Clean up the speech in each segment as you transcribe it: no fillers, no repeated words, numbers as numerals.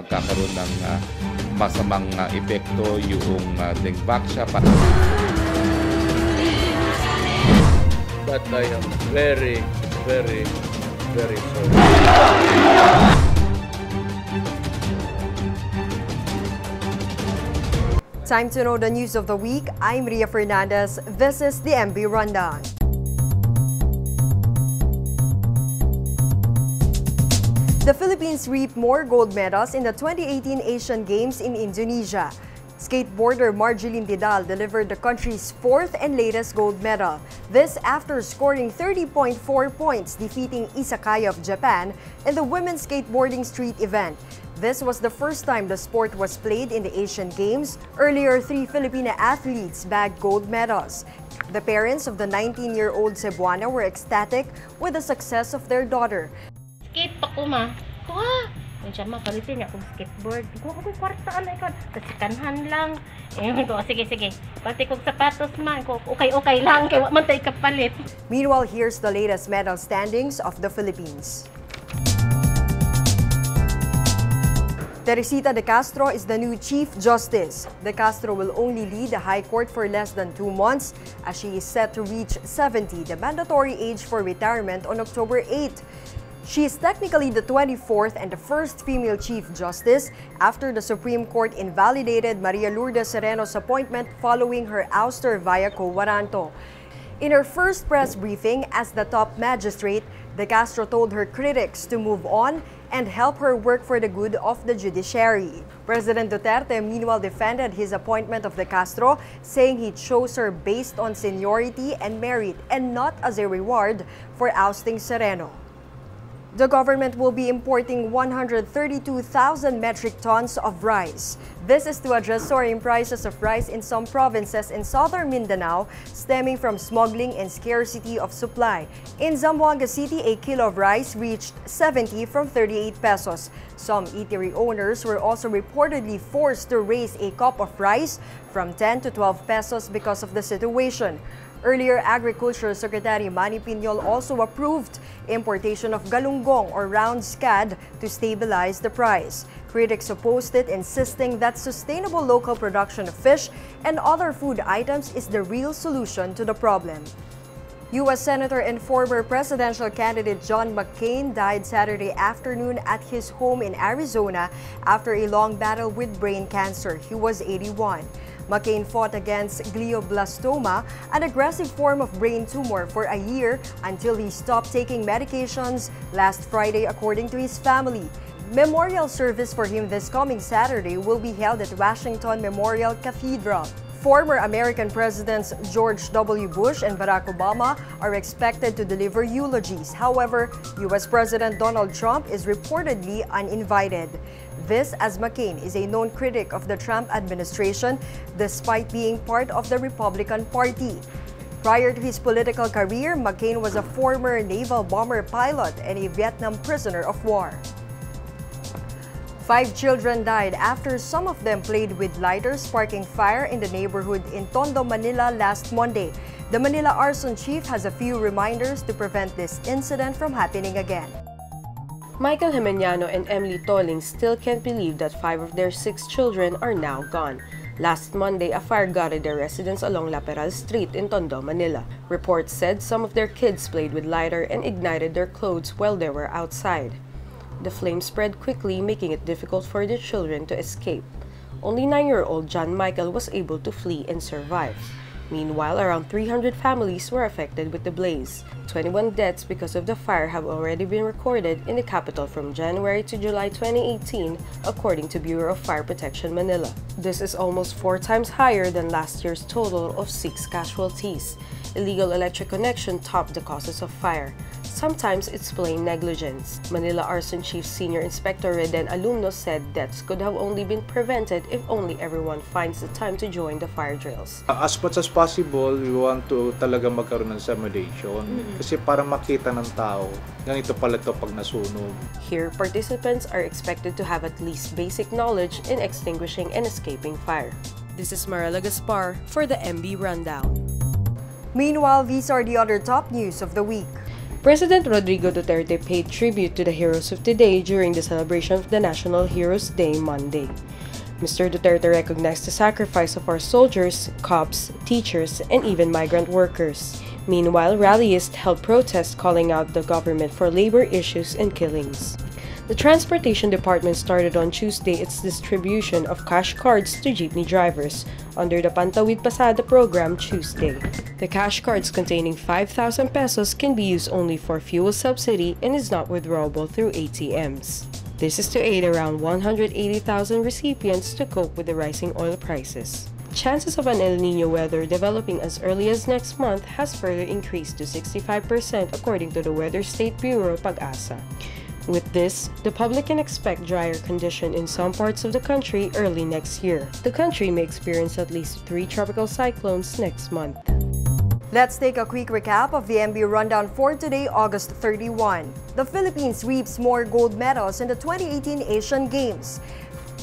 magkakaroon ng masamang epekto yung Dengvaxia. But I am very, very, very sorry. Time to know the news of the week. I'm Ria Fernandez. This is the MB Rundown. The Philippines reaped more gold medals in the 2018 Asian Games in Indonesia. Skateboarder Marjeline Didal delivered the country's fourth and latest gold medal. This after scoring 30.4 points, defeating Isakaya of Japan in the women's skateboarding street event. This was the first time the sport was played in the Asian Games. Earlier, 3 Filipina athletes bagged gold medals. The parents of the 19-year-old Cebuana were ecstatic with the success of their daughter. Skate pa ko ma. Kuha! Kung siya palitin niya akong skateboard. Kuha ko kwartaan na ikaw. Kasi kanhan lang. Sige. Pati kong sapatos ma. Okay lang. Kaya man tayo kapalit. Meanwhile, here's the latest medal standings of the Philippines. Teresita De Castro is the new Chief Justice. De Castro will only lead the High Court for less than 2 months as she is set to reach 70, the mandatory age for retirement on October 8. She is technically the 24th and the first female Chief Justice after the Supreme Court invalidated Maria Lourdes Sereno's appointment following her ouster via quo warranto. In her first press briefing as the top magistrate, De Castro told her critics to move on and help her work for the good of the judiciary. President Duterte meanwhile defended his appointment of De Castro, saying he chose her based on seniority and merit and not as a reward for ousting Sereno. The government will be importing 132,000 metric tons of rice. This is to address soaring prices of rice in some provinces in southern Mindanao, stemming from smuggling and scarcity of supply. In Zamboanga City, a kilo of rice reached 70 from 38 pesos. Some eatery owners were also reportedly forced to raise a cup of rice from 10 to 12 pesos because of the situation. Earlier, Agriculture Secretary Manny Piñol also approved importation of galunggong or round scad to stabilize the price. Critics opposed it, insisting that sustainable local production of fish and other food items is the real solution to the problem. U.S. Senator and former presidential candidate John McCain died Saturday afternoon at his home in Arizona after a long battle with brain cancer. He was 81. McCain fought against glioblastoma, an aggressive form of brain tumor, for a year until he stopped taking medications last Friday, according to his family. Memorial service for him this coming Saturday will be held at Washington Memorial Cathedral. Former American Presidents George W. Bush and Barack Obama are expected to deliver eulogies. However, U.S. President Donald Trump is reportedly uninvited. This as McCain is a known critic of the Trump administration despite being part of the Republican Party. Prior to his political career, McCain was a former naval bomber pilot and a Vietnam prisoner of war. 5 children died after some of them played with lighters, sparking fire in the neighborhood in Tondo, Manila last Monday. The Manila arson chief has a few reminders to prevent this incident from happening again. Michael Jimenano and Emily Tolling still can't believe that 5 of their 6 children are now gone. Last Monday, a fire gutted their residence along La Peral Street in Tondo, Manila. Reports said some of their kids played with lighter and ignited their clothes while they were outside. The flames spread quickly, making it difficult for the children to escape. Only 9-year-old John Michael was able to flee and survive. Meanwhile, around 300 families were affected with the blaze. 21 deaths because of the fire have already been recorded in the capital from January to July 2018, according to Bureau of Fire Protection Manila. This is almost 4 times higher than last year's total of 6 casualties. Illegal electric connection topped the causes of fire. Sometimes it's plain negligence. Manila Arson Chief Senior Inspector Reden Alumno said deaths could have only been prevented if only everyone finds the time to join the fire drills. As much as possible, we want to talaga magkaroon ng simulation kasi para makita ng tao, ganito pala ito pag nasunog. Here, participants are expected to have at least basic knowledge in extinguishing and escaping fire. This is Marela Gaspar for the MB Rundown. Meanwhile, these are the other top news of the week. President Rodrigo Duterte paid tribute to the heroes of today during the celebration of the National Heroes Day Monday. Mr. Duterte recognized the sacrifice of our soldiers, cops, teachers, and even migrant workers. Meanwhile, rallyists held protests calling out the government for labor issues and killings. The Transportation Department started on Tuesday its distribution of cash cards to jeepney drivers under the Pantawid Pasada program Tuesday. The cash cards containing 5,000 pesos can be used only for fuel subsidy and is not withdrawable through ATMs. This is to aid around 180,000 recipients to cope with the rising oil prices. Chances of an El Niño weather developing as early as next month has further increased to 65% according to the Weather State Bureau Pag-asa. With this, the public can expect drier condition in some parts of the country early next year. The country may experience at least 3 tropical cyclones next month. Let's take a quick recap of the MB Rundown for today, August 31. The Philippines reaps more gold medals in the 2018 Asian Games.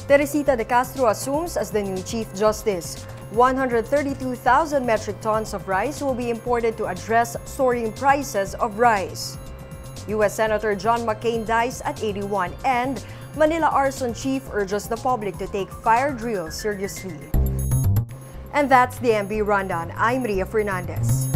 Teresita de Castro assumes as the new Chief Justice. 132,000 metric tons of rice will be imported to address soaring prices of rice. U.S. Senator John McCain dies at 81, and Manila Arson Chief urges the public to take fire drills seriously. And that's the MB Rundown. I'm Ria Fernandez.